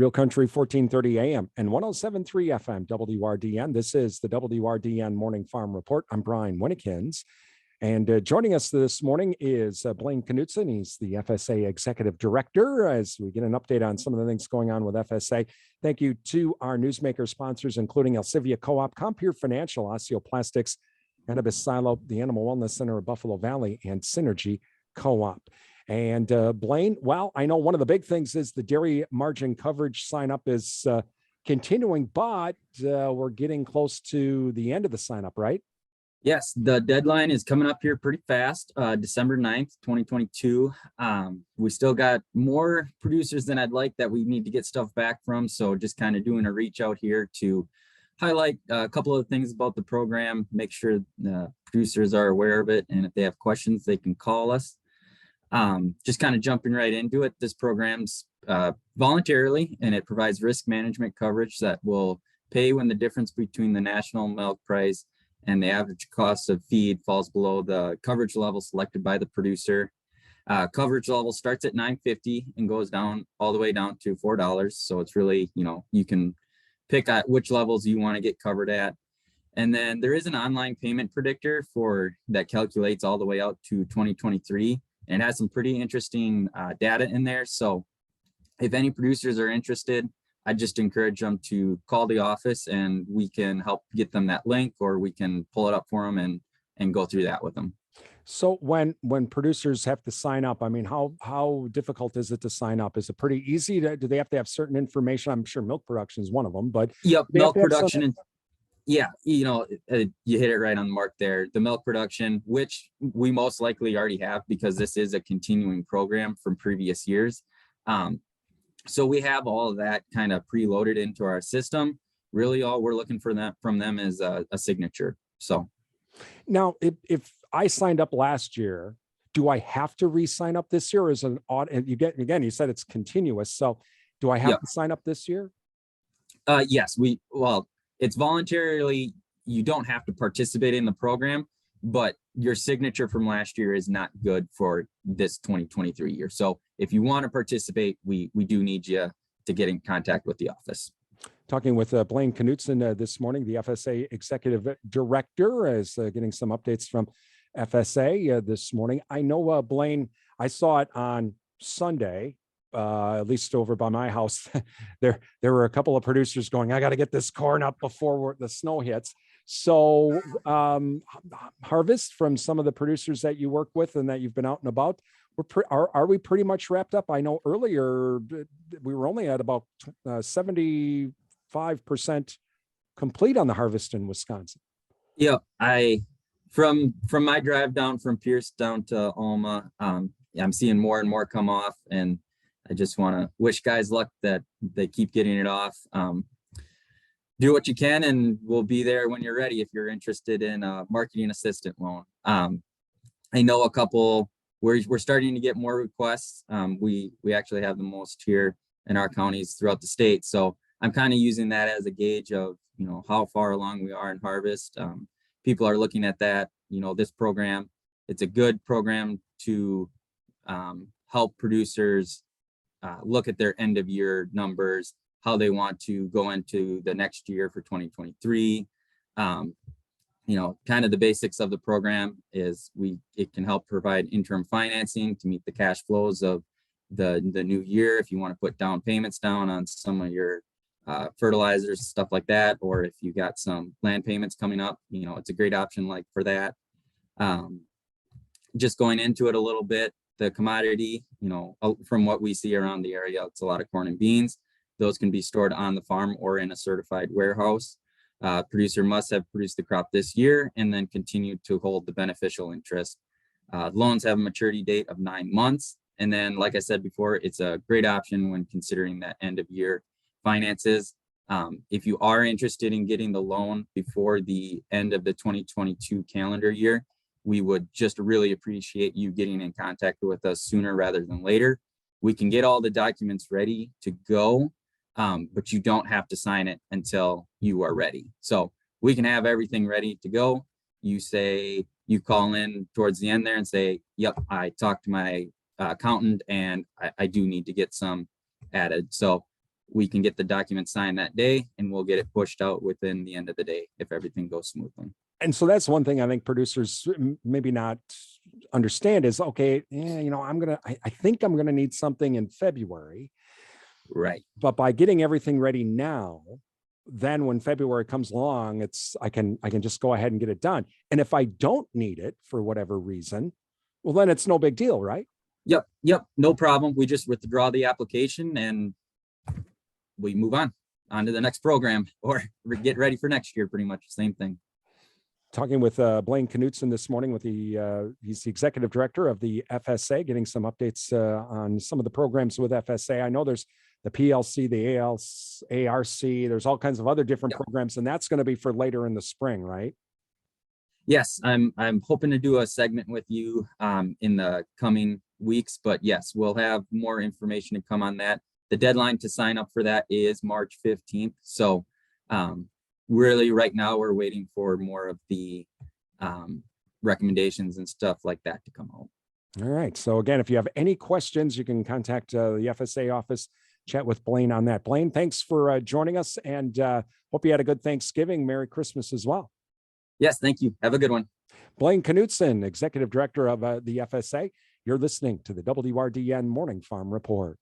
Real Country 1430 AM and 107.3 FM WRDN. This is the WRDN Morning Farm Report. I'm Brian Winnikins. And joining us this morning is Blaine Knutson. He's the FSA Executive Director as we get an update on some of the things going on with FSA. Thank you to our newsmaker sponsors, including Elsivia Co-op, Compeer Financial, Osteoplastics, Cannabis Silo, the Animal Wellness Center of Buffalo Valley, and Synergy Co-op. And Blaine, well, I know one of the big things is the dairy margin coverage sign up is continuing, but we're getting close to the end of the sign up, right? Yes, the deadline is coming up here pretty fast, December 9th, 2022. We still got more producers than I'd like that we need to get stuff back from. So just kind of doing a reach out here to highlight a couple of things about the program, make sure the producers are aware of it. And if they have questions, they can call us. Just kind of jumping right into it. This program's voluntarily, and it provides risk management coverage that will pay when the difference between the national milk price and the average cost of feed falls below the coverage level selected by the producer. Coverage level starts at $9.50 and goes down all the way down to $4. So it's really, you can pick at which levels you want to get covered at. And then there is an online payment predictor that calculates all the way out to 2023. And has some pretty interesting data in there. So if any producers are interested, I just encourage them to call the office and we can help get them that link, or we can pull it up for them and go through that with them. So when producers have to sign up, I mean, how difficult is it to sign up? Is it pretty easy? Do they have to have certain information? I'm sure milk production is one of them, but yep, milk production. Yeah, you hit it right on the mark there. The milk production, which we most likely already have because this is a continuing program from previous years. So we have all of that kind of preloaded into our system. Really, all we're looking for from them is a signature. So now, if I signed up last year, do I have to re-sign up this year? As an audit, you said it's continuous. So do I have to sign up this year? Yes, it's voluntarily, you don't have to participate in the program, but your signature from last year is not good for this 2023 year. So if you want to participate, we do need you to get in contact with the office. Talking with Blaine Knutson this morning, the FSA Executive Director, is getting some updates from FSA this morning. I know, Blaine, I saw it on Sunday. At least over by my house, there were a couple of producers going, I got to get this corn up before the snow hits. So harvest from some of the producers that you work with and that you've been out and about, are we pretty much wrapped up? I know earlier we were only at about 75% complete on the harvest in Wisconsin. Yeah, from my drive down from Pierce down to Alma, I'm seeing more and more come off, and I just want to wish guys luck that they keep getting it off. Do what you can, and we'll be there when you're ready if you're interested in a marketing assistant loan. I know a couple, we're starting to get more requests. We actually have the most here in our counties throughout the state. So I'm kind of using that as a gauge of, how far along we are in harvest. People are looking at that, this program. It's a good program to help producers look at their end of year numbers, how they want to go into the next year for 2023. Kind of the basics of the program is it can help provide interim financing to meet the cash flows of the new year. If you want to put down payments down on some of your fertilizers, stuff like that, or if you got some land payments coming up, it's a great option for that. Just going into it a little bit, the commodity, from what we see around the area, it's a lot of corn and beans. Those can be stored on the farm or in a certified warehouse. Producer must have produced the crop this year and then continue to hold the beneficial interest. Loans have a maturity date of 9 months. And then, like I said before, it's a great option when considering that end of year finances. If you are interested in getting the loan before the end of the 2022 calendar year, we would just really appreciate you getting in contact with us sooner rather than later. We can get all the documents ready to go, but you don't have to sign it until you are ready. So we can have everything ready to go. You call in towards the end there and say, yep, I talked to my accountant and I do need to get some added. So we can get the document signed that day and we'll get it pushed out within the end of the day if everything goes smoothly. And so that's one thing I think producers maybe not understand is, okay, I think I'm going to need something in February. Right. But by getting everything ready now, then when February comes along, I can just go ahead and get it done. And if I don't need it for whatever reason, well, then it's no big deal, right? Yep. No problem. We just withdraw the application and we move on to the next program or get ready for next year. Pretty much the same thing. Talking with Blaine Knutson this morning with he's the executive director of the FSA, getting some updates on some of the programs with FSA. I know there's the PLC, the ARC, there's all kinds of other different programs, and that's going to be for later in the spring, right? Yes, I'm hoping to do a segment with you in the coming weeks, but yes, we'll have more information to come on that. The deadline to sign up for that is March 15th. So really right now we're waiting for more of the recommendations and stuff like that to come out. All right. So again, if you have any questions, you can contact the FSA office, chat with Blaine on that. Blaine, thanks for joining us, and hope you had a good Thanksgiving. Merry Christmas as well. Yes, thank you. Have a good one. Blaine Knutson, executive director of the FSA. You're listening to the WRDN Morning Farm Report.